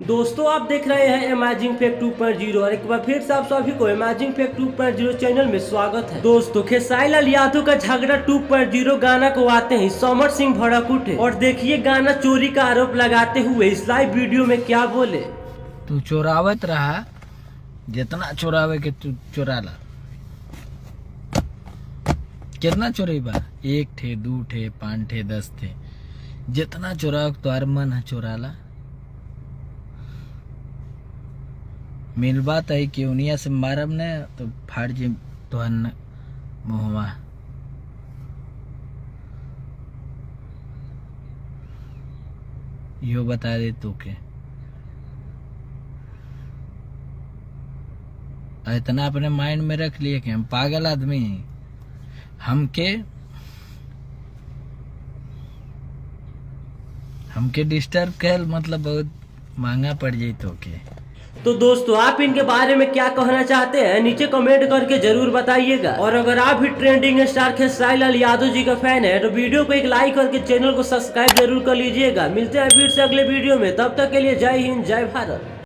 दोस्तों आप देख रहे हैं अमेजिंग फैक्ट 2.0 और एक बार फिर से आप सभी को अमेजिंग फैक्ट 2.0 चैनल में स्वागत है। दोस्तों खेसारी लाल यादव का झगड़ा 2.0 गाना को आते ही समर सिंह भड़क उठे और देखिए गाना चोरी का आरोप लगाते हुए इस लाइव वीडियो में क्या बोले। तू चोरावत रहा, जितना चोरावे के तू चोरा ला। कितना चोरी बा? 1 ठे 2 ठे 5 ठे 10 ठे, जितना चोराव तोहर मन है चोरा ला। मेन बात है कि उनिया से मारब ने तो फाड़ जी तोहर मुहवा। यो बता दे तू के इतना अपने माइंड में रख लिए कि हम पागल आदमी हैं। हमके डिस्टर्ब कर मतलब बहुत महंगा पड़ जाये तो के। तो दोस्तों आप इनके बारे में क्या कहना चाहते हैं नीचे कमेंट करके जरूर बताइएगा। और अगर आप भी ट्रेंडिंग स्टार खेसारी लाल यादव जी का फैन है तो वीडियो को एक लाइक करके चैनल को सब्सक्राइब जरूर कर लीजिएगा। मिलते हैं फिर से अगले वीडियो में, तब तक के लिए जय हिंद जय भारत।